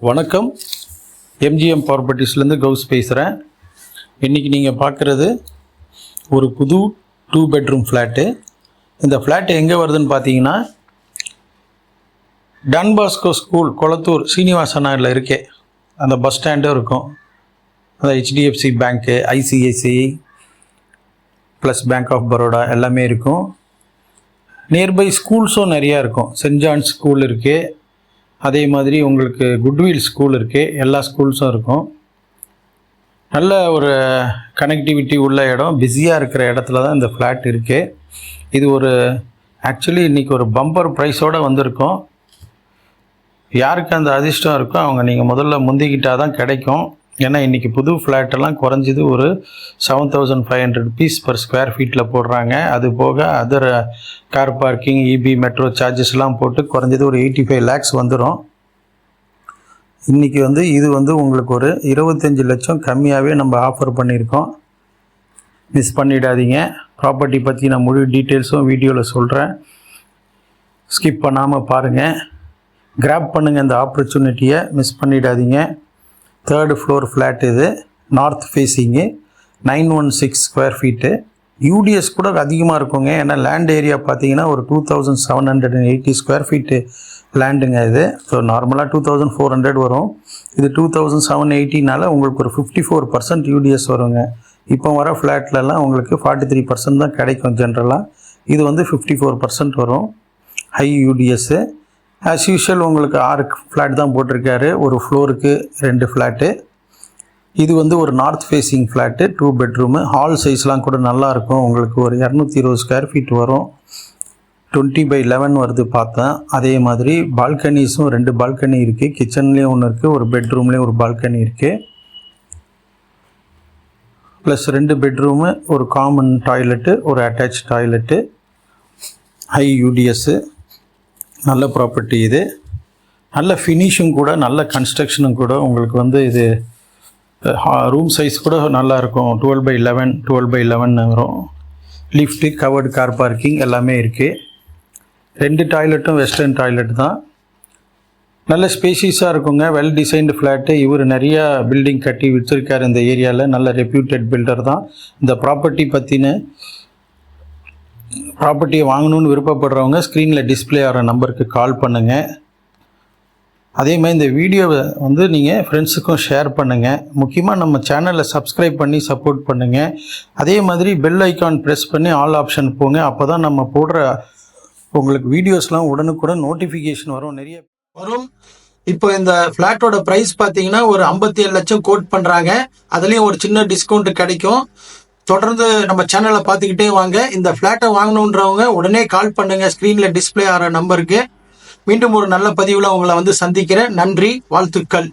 வணக்கம். MGM ப்ராப்பர்ட்டிஸ்லேருந்து Gous பேசுகிறேன். இன்றைக்கி நீங்கள் பார்க்குறது ஒரு புது 2 பெட்ரூம் ஃப்ளாட்டு. இந்த ஃப்ளாட்டு எங்கே வருதுன்னு பார்த்தீங்கன்னா, டான் பாஸ்கோ ஸ்கூல் கொளத்தூர் சீனிவாச நகரில் இருக்கே அந்த பஸ் ஸ்டாண்டும் இருக்கும். அந்த HDFC bank, ICICI plus bank of Baroda எல்லாமே இருக்கும். நியர்பை ஸ்கூல்ஸும் நிறையா இருக்கும். சென்ட் ஜான்ஸ் ஸ்கூல் இருக்குது, அதே மாதிரி உங்களுக்கு குட்வில் ஸ்கூல் இருக்குது, எல்லா ஸ்கூல்ஸும் இருக்கும். நல்ல ஒரு கனெக்டிவிட்டி உள்ள இடம், பிஸியாக இருக்கிற இடத்துல தான் இந்த ஃப்ளாட் இருக்குது. இது ஒரு ஆக்சுவலி இன்றைக்கி ஒரு பம்பர் ப்ரைஸோடு வந்திருக்கோம். யாருக்கு அந்த அதிர்ஷ்டம் இருக்கோ அவங்க நீங்கள் முதல்ல முந்திக்கிட்டால் தான் கிடைக்கும். ஏன்னா இன்றைக்கி புது ஃப்ளாட்டெல்லாம் குறைஞ்சது ஒரு 7,500 rupees பர் ஸ்கொயர் ஃபீட்டில் போடுறாங்க. அது போக other car parking, EB, metro சார்ஜஸ்லாம் போட்டு குறைஞ்சது ஒரு 85 lakhs வந்துடும். இன்றைக்கி இது உங்களுக்கு ஒரு 25 லட்சம் கம்மியாகவே நம்ம ஆஃபர் பண்ணியிருக்கோம். மிஸ் பண்ணிடாதீங்க. ப்ராப்பர்ட்டி பற்றி நான் முழு டீட்டெயில்ஸும் வீடியோவில் சொல்கிறேன், ஸ்கிப் பண்ணாமல் பாருங்கள். கிராப் பண்ணுங்கள் இந்த ஆப்பர்ச்சுனிட்டியை, மிஸ் பண்ணிடாதீங்க. 3rd floor ஃப்ளாட், இது north facing, 916 square feet. UDS கூட அதிகமாக இருக்குங்க. ஏன்னா லேண்ட் ஏரியா பார்த்தீங்கன்னா ஒரு 2,780 ஸ்கொயர் ஃபீட்டு லேண்டுங்க இது. ஸோ நார்மலாக 2,400 வரும். இது 2,780னால உங்களுக்கு ஒரு 54% யூடிஎஸ் வருங்க. இப்போ வர ஃப்ளாட்லலாம் உங்களுக்கு 43% தான் கிடைக்கும் ஜென்ரலாக. இது 54% வரும், ஹை யூடிஎஸ்ஸு. ஆஸ் யூஷுவல் உங்களுக்கு 6 ஃப்ளாட் தான் போட்டிருக்காரு, ஒரு ஃப்ளோருக்கு 2 ஃப்ளாட்டு. இது ஒரு north facing flat, 2 bedroom. Hall சைஸ்லாம் கூட நல்லாயிருக்கும். உங்களுக்கு ஒரு 220 ஸ்கொயர் ஃபீட் வரும். 20/11 வருது பார்த்தேன். அதே மாதிரி பால்கனிஸும் 2 பால்கனி இருக்குது. கிச்சன்லேயும் ஒன்று இருக்குது, ஒரு பெட்ரூம்லேயும் ஒரு பால்கனி இருக்குது. ப்ளஸ் 2 பெட்ரூமு, ஒரு காமன் டாய்லெட்டு, ஒரு அட்டாச் டாய்லெட்டு. ஹை யூடிஎஸ்ஸு, நல்ல ப்ராப்பர்ட்டி இது. நல்ல ஃபினிஷும் கூட, நல்ல கன்ஸ்ட்ரக்ஷனும் கூட. உங்களுக்கு இது ரூம் சைஸ் கூட நல்லாயிருக்கும். 12/11 வரும். லிஃப்ட்டு, கவர்டு கார் பார்க்கிங் எல்லாமே இருக்குது. 2 டாய்லெட்டும் வெஸ்டர்ன் டாய்லெட் தான். நல்ல ஸ்பேஷியஸாக இருக்குங்க. Well designed flat. இவர் நிறையா பில்டிங் கட்டி விற்றுருக்கார் இந்த ஏரியாவில். நல்ல ரெப்யூட்டட் பில்டர் தான். இந்த ப்ராப்பர்ட்டியை வாங்கணுன்னு விருப்பப்படுறவங்க ஸ்க்ரீனில் டிஸ்பிளே ஆகிற நம்பருக்கு கால் பண்ணுங்கள். அதே மாதிரி இந்த வீடியோவை நீங்கள் ஃப்ரெண்ட்ஸுக்கும் ஷேர் பண்ணுங்கள். முக்கியமாக நம்ம சேனலை சப்ஸ்கிரைப் பண்ணி சப்போர்ட் பண்ணுங்கள். அதே மாதிரி பெல் ஐக்கான் ப்ரெஸ் பண்ணி ஆல் ஆப்ஷன் போங்க. அப்போ தான் நம்ம போடுற உங்களுக்கு வீடியோஸ்லாம் உடனுக்குடன் நோட்டிஃபிகேஷன் நிறைய வரும். இப்போ இந்த ஃப்ளாட்டோட ப்ரைஸ் பார்த்தீங்கன்னா ஒரு 57 லட்சம் கோட் பண்ணுறாங்க. அதுலேயும் ஒரு சின்ன டிஸ்கவுண்ட் கிடைக்கும். தொடர்ந்து நம்ம சேனலை பார்த்துக்கிட்டே வாங்க. இந்த ஃப்ளாட்டை வாங்கணுன்றவங்க உடனே கால் பண்ணுங்க ஸ்க்ரீனில் டிஸ்பிளே ஆகிற நம்பருக்கு. மீண்டும் ஒரு நல்ல பதிவில் உங்களை சந்திக்கிறேன். நன்றி, வாழ்த்துக்கள்.